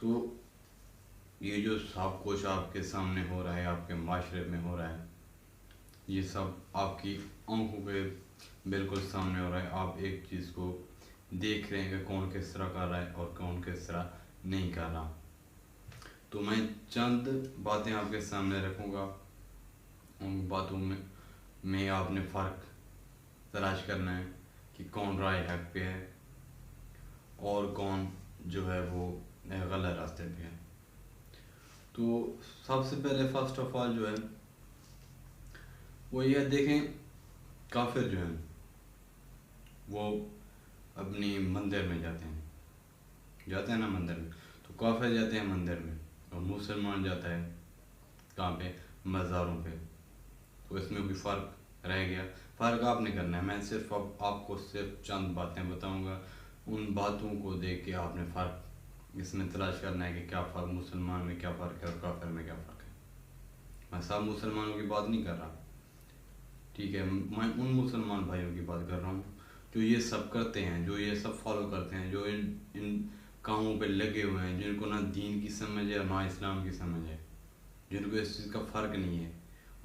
تو یہ جو سب کچھ آپ کے سامنے ہو رہا ہے، آپ کے معاشرے میں ہو رہا ہے، یہ سب آپ کی آنکھوں کے بالکل سامنے ہو رہا ہے. آپ ایک چیز کو دیکھ رہے ہیں کہ کون کس طرح کر رہا ہے اور کون کس طرح نہیں کر رہا. تو میں چند باتیں آپ کے سامنے رکھوں گا. ان باتوں میں آپ نے فرق تلاش کرنا ہے کہ کون رائے حق پہ ہے اور کون جو ہے وہ غلط راستے پہ ہے. تو سب سے پہلے فرسٹ آف آل جو ہے وہ یہ دیکھیں، کافر جو ہیں وہ اپنی مندر میں جاتے ہیں نا مندر میں. تو کافر جاتے ہیں مندر میں اور مسلمان جاتا ہے کہاں پہ؟ مزاروں پہ. تو اس میں کوئی فرق رہ گیا؟ فرق آپ نے کرنا ہے. میں صرف آپ کو صرف چند باتیں بتاؤں گا، ان باتوں کو دیکھ کے آپ نے فرق اس میں تلاش کرنا ہے کہ کیا فرق مسلمان میں کیا فرق ہے اور کافر میں کیا فرق ہے. میں سب مسلمانوں کی بات نہیں کر رہا، ٹھیک ہے؟ میں ان مسلمان بھائیوں کی بات کر رہا ہوں جو یہ سب کرتے ہیں، جو یہ سب فالو کرتے ہیں، جو ان کاموں پہ لگے ہوئے ہیں، جن کو نہ دین کی سمجھ ہے نہ اسلام کی سمجھ ہے، جن کو اس چیز کا فرق نہیں ہے.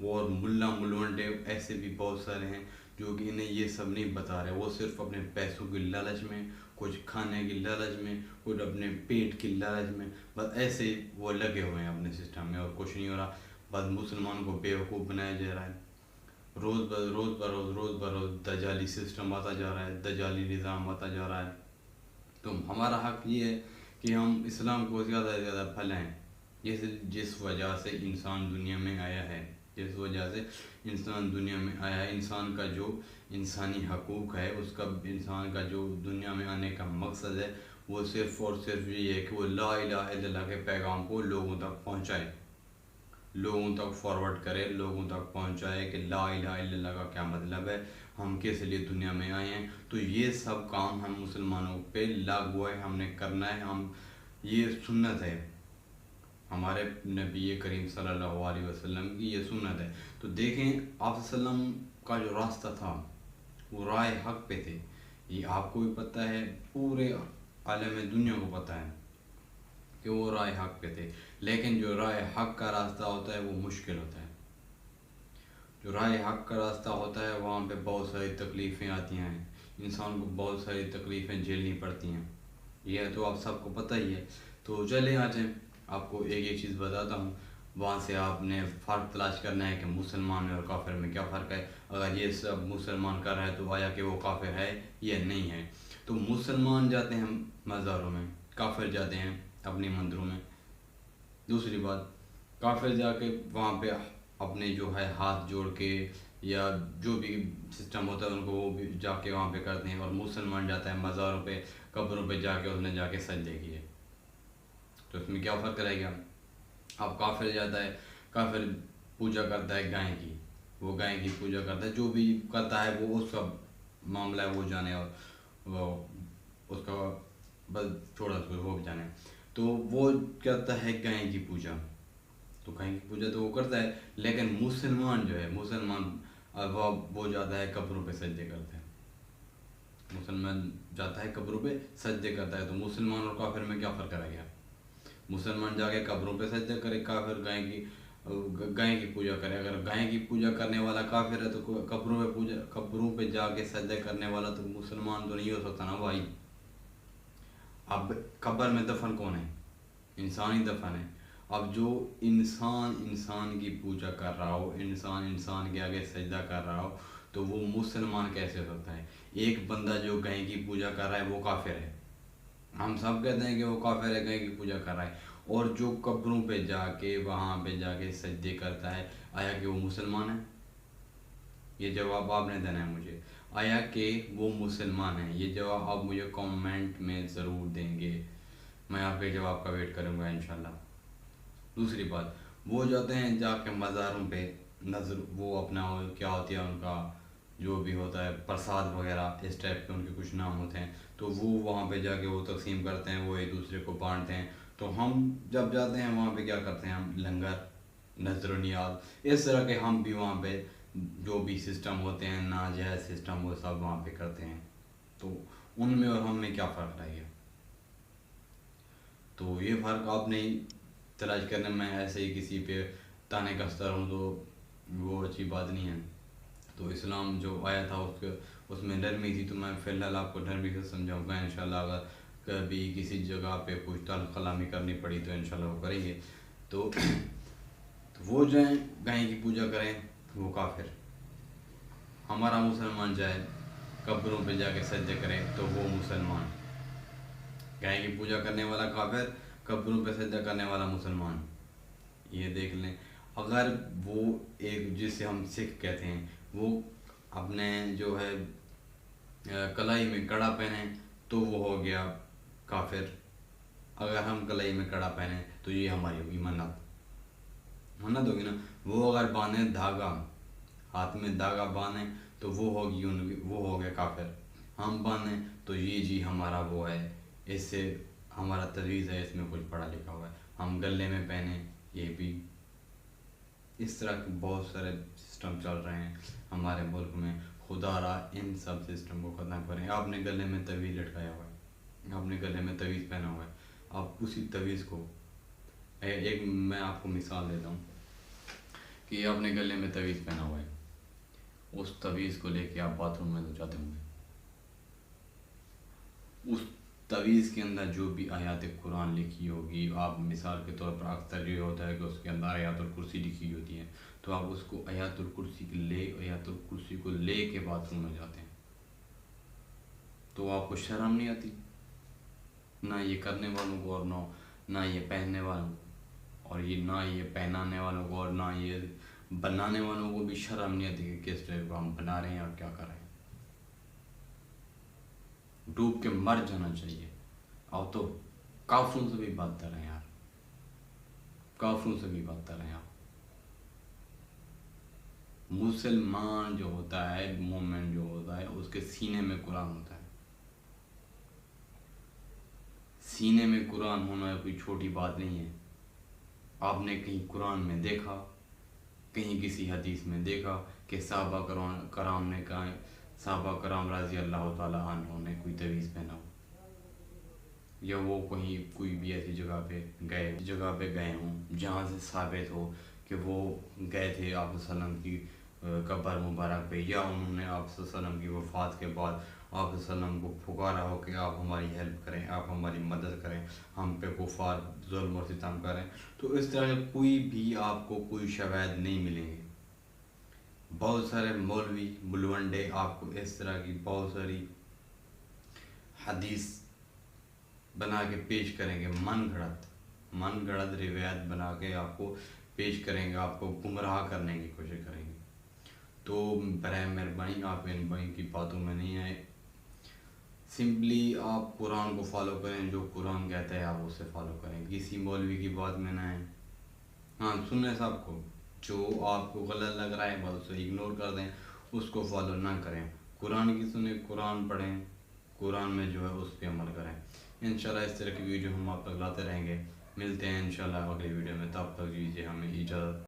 وہ اور ملا ملوڈے ایسے بھی بہت سارے ہیں جو کہ انہیں یہ سب نہیں بتا رہے. وہ صرف اپنے پیسوں کی لالچ میں، کچھ کھانے کی لالچ میں، کچھ اپنے پیٹ کی لالچ میں، بس ایسے وہ لگے ہوئے ہیں اپنے سسٹم میں اور کچھ نہیں ہو رہا. بس مسلمان کو بیوقوف بنایا جا رہا ہے. روز بروز دجالی سسٹم آتا جا رہا ہے، دجالی نظام آتا جا رہا ہے. تو ہمارا حق یہ ہے کہ ہم اسلام کو زیادہ سے زیادہ پھیلائیں. جس وجہ سے انسان دنیا میں آیا ہے، انسان کا جو انسانی حقوق ہے، اس کا انسان کا جو دنیا میں آنے کا مقصد ہے، وہ صرف اور صرف یہ ہے کہ وہ لا الہ الا اللہ کے پیغام کو لوگوں تک پہنچائے، لوگوں تک فارورڈ کرے، لوگوں تک پہنچائے کہ لا الہ الا اللہ کا کیا مطلب ہے، ہم کس لیے دنیا میں آئے ہیں. تو یہ سب کام ہم مسلمانوں پہ لاگو ہے، ہم نے کرنا ہے. یہ سنت ہے ہمارے نبی کریم صلی اللہ علیہ وسلم کی، یہ سنت ہے. تو دیکھیں آپ وسلم کا جو راستہ تھا وہ رائے حق پہ تھے. یہ آپ کو بھی پتہ ہے، پورے عالم دنیا کو پتہ ہے کہ وہ رائے حق پہ تھے. لیکن جو رائے حق کا راستہ ہوتا ہے وہ مشکل ہوتا ہے. جو رائے حق کا راستہ ہوتا ہے وہاں پہ بہت ساری تکلیفیں آتی ہیں، انسان کو بہت ساری تکلیفیں جھیلنی پڑتی ہیں. یہ تو آپ سب کو پتہ ہی ہے. تو چلیں آ جائیں، آپ کو ایک چیز بتاتا ہوں. وہاں سے آپ نے فرق تلاش کرنا ہے کہ مسلمان میں اور کافر میں کیا فرق ہے. اگر یہ سب مسلمان کر رہا ہے تو آیا کہ وہ کافر ہے یا نہیں ہے. تو مسلمان جاتے ہیں مزاروں میں، کافر جاتے ہیں اپنے مندروں میں. دوسری بات، کافر جا کے وہاں پہ اپنے جو ہے ہاتھ جوڑ کے یا جو بھی سسٹم ہوتا ہے ان کو وہ بھی جا کے وہاں پہ کرتے ہیں. اور مسلمان جاتا ہے مزاروں پہ، قبروں پہ جا کے اس نے جا کے سجدے کیے. تو اس میں کیا فرق رہے گا؟ اب کافر جاتا ہے، کافر پوجا کرتا ہے گائے کی، وہ گائے کی پوجا کرتا ہے، جو بھی کرتا ہے وہ اس کا معاملہ ہے، وہ جانے. اور وہ اس کا بس چھوڑا اس کو، وہ بھی جانے. تو وہ کرتا ہے گائے کی پوجا. تو گائے کی پوجا تو وہ کرتا ہے. لیکن مسلمان جو ہے، وہ جاتا ہے قبروں پہ سجدے کرتا ہے. مسلمان جاتا ہے قبروں پہ سجدے کرتا ہے. تو مسلمان اور کافر میں کیا فرق رہ گیا؟ مسلمان جا کے قبروں پہ سجدے کرے، کافر گائے کی پوجا کرے. اگر گائے کی پوجا کرنے والا کافر ہے تو قبروں پہ جا کے سجدے کرنے والا تو مسلمان تو نہیں ہو سکتا نا بھائی. اب قبر میں دفن کون ہے؟ انسان ہی دفن ہے. اب جو انسان کی پوجا کر رہا ہو، انسان کے آگے سجدہ کر رہا ہو، تو وہ مسلمان کیسے ہو سکتا ہے؟ ایک بندہ جو گائے کی پوجا کر رہا ہے وہ کافر ہے. ہم سب کہتے ہیں کہ وہ کافر ہے، گائے کی پوجا کر رہا ہے. اور جو قبروں پہ جا کے وہاں پہ جا کے سجدے کرتا ہے، آیا کہ وہ مسلمان ہے؟ یہ جواب آپ نے دینا ہے مجھے. آیا کہ وہ مسلمان ہیں؟ یہ جواب آپ مجھے کامنٹ میں ضرور دیں گے. میں آپ کے جواب کا ویٹ کروں گا انشاءاللہ. دوسری بات، وہ جاتے ہیں جا کے مزاروں پہ نظر، وہ اپنا کیا ہوتی ہے ان کا جو بھی ہوتا ہے پرساد وغیرہ، اس ٹائپ کے ان کے کچھ نام ہوتے ہیں. تو وہ وہاں پہ جا کے وہ تقسیم کرتے ہیں، وہ ایک دوسرے کو بانٹتے ہیں. تو ہم جب جاتے ہیں وہاں پہ کیا کرتے ہیں؟ ہم لنگر، نظر و نیاز، اس طرح کے ہم بھی وہاں پہ جو بھی سسٹم ہوتے ہیں ناجائز سسٹم، وہ سب وہاں پہ کرتے ہیں. تو ان میں اور ہم میں کیا فرق رہ گیا؟ تو یہ فرق آپ نہیں تلاش کرنے میں ایسے ہی کسی پہ تانے کستا رہوں تو وہ اچھی بات نہیں ہے۔ تو اسلام جو آیا تھا اس میں نرمی تھی، تو میں فی الحال آپ کو نرمی سے سمجھاؤں گا انشاءاللہ۔ اگر کبھی کسی جگہ پہ کچھ تعلق کلامی کرنی پڑی تو انشاءاللہ وہ کریں گے۔ تو وہ جائیں گائے کی پوجا کریں وہ کافر، ہمارا مسلمان جائے قبروں پہ جا کے سجدے کریں تو وہ مسلمان، گائے کی پوجا کرنے والا کافر، قبروں پہ سجدہ کرنے والا مسلمان۔ یہ دیکھ لیں، اگر وہ ایک جسے ہم سکھ کہتے ہیں وہ اپنے جو ہے کلائی میں کڑا پہنے تو وہ ہو گیا کافر، اگر ہم کلائی میں کڑا پہنے تو یہ ہماری ہوگی منت ہوگی نا۔ وہ اگر باندھیں دھاگا، ہاتھ میں دھاگا باندھیں تو وہ ہوگی وہ ہو گیا کافر، ہم باندھیں تو یہ جی ہمارا وہ ہے، اس سے ہمارا تویز ہے، اس میں کچھ پڑھا لکھا ہوا ہے، ہم گلے میں پہنیں یہ بھی۔ اس طرح کے بہت سارے سسٹم چل رہے ہیں ہمارے ملک میں، خدا را ان سب سسٹم کو ختم کریں۔ آپ نے گلے میں تویز لٹکایا ہوا ہے، آپ نے گلے میں تویز پہنا ہوا ہے، آپ اسی تویز کو ایک میں آپ کو مثال دیتا ہوں کہ آپ نے گلے میں تویز پہنا ہوا ہے، اس تویز کو لے کے آپ باتھ روم میں تو جاتے ہوں گے، اس تویز کے اندر جو بھی آیات قرآن لکھی ہوگی، آپ مثال کے طور پر اکثر یہ ہوتا ہے کہ اس کے اندر آیات الکرسی لکھی ہوتی ہے، تو آپ اس کو آیات الکرسی کو لے کے باتھ روم میں جاتے ہیں، تو آپ کو شرم نہیں آتی؟ نہ یہ کرنے والوں کو اور نہ یہ پہننے والوں کو، اور یہ نہ یہ پہنانے والوں کو اور نہ یہ بنانے والوں کو بھی شرم نہیں آتی کہ کس ٹائپ کو ہم بنا رہے ہیں اور کیا کر رہے ہیں۔ ڈوب کے مر جانا چاہیے۔ اب تو کافروں سے بھی بدتر ہیں یار، کافروں سے بھی بدتر ہیں آپ۔ مسلمان جو ہوتا ہے، مومن جو ہوتا ہے، اس کے سینے میں قرآن ہوتا ہے۔ سینے میں قرآن ہونا کوئی چھوٹی بات نہیں ہے۔ آپ نے کہیں قرآن میں دیکھا، کہیں کسی حدیث میں دیکھا کہ صحابہ کرام نے کہا، صحابہ کرام رضی اللہ تعالیٰ عنہ نے کوئی تویز پہنا ہو، یا وہ کہیں کوئی بھی ایسی جگہ پہ گئے ہوں جہاں سے ثابت ہو کہ وہ گئے تھے آپ صلی اللہ علیہ وسلم کی قبر مبارک پہ، یا انہوں نے آپ صلی اللہ علیہ وسلم کی وفات کے بعد آپ صلی اللہ علیہ وسلم کو پکارا ہو کہ آپ ہماری ہیلپ کریں، آپ ہماری مدد کریں، ہم پہ کفار ظلم و ستم کریں، تو اس طرح کے کوئی بھی آپ کو کوئی شواہد نہیں ملیں گے۔ بہت سارے مولوی بلونڈے آپ کو اس طرح کی بہت ساری حدیث بنا کے پیش کریں گے، من گھڑت روایت بنا کے آپ کو پیش کریں گے، آپ کو گمراہ کرنے کی کوشش کریں گے۔ تو برائے مہربانی آپ ان کی باتوں میں نہیں آئے، سمپلی آپ قرآن کو فالو کریں، جو قرآن کہتا ہے آپ اسے فالو کریں، کسی مولوی کی بات میں نہ آئیں۔ ہاں سنیں سب کو، جو آپ کو غلط لگ رہا ہے بس اسے اگنور کر دیں، اس کو فالو نہ کریں، قرآن کی سنیں، قرآن پڑھیں، قرآن میں جو ہے اس پہ عمل کریں۔ انشاءاللہ اس طرح کی ویڈیو ہم آپ تک لاتے رہیں گے، ملتے ہیں انشاءاللہ اگلی ویڈیو میں، تب تک دیجیے ہمیں اجازت۔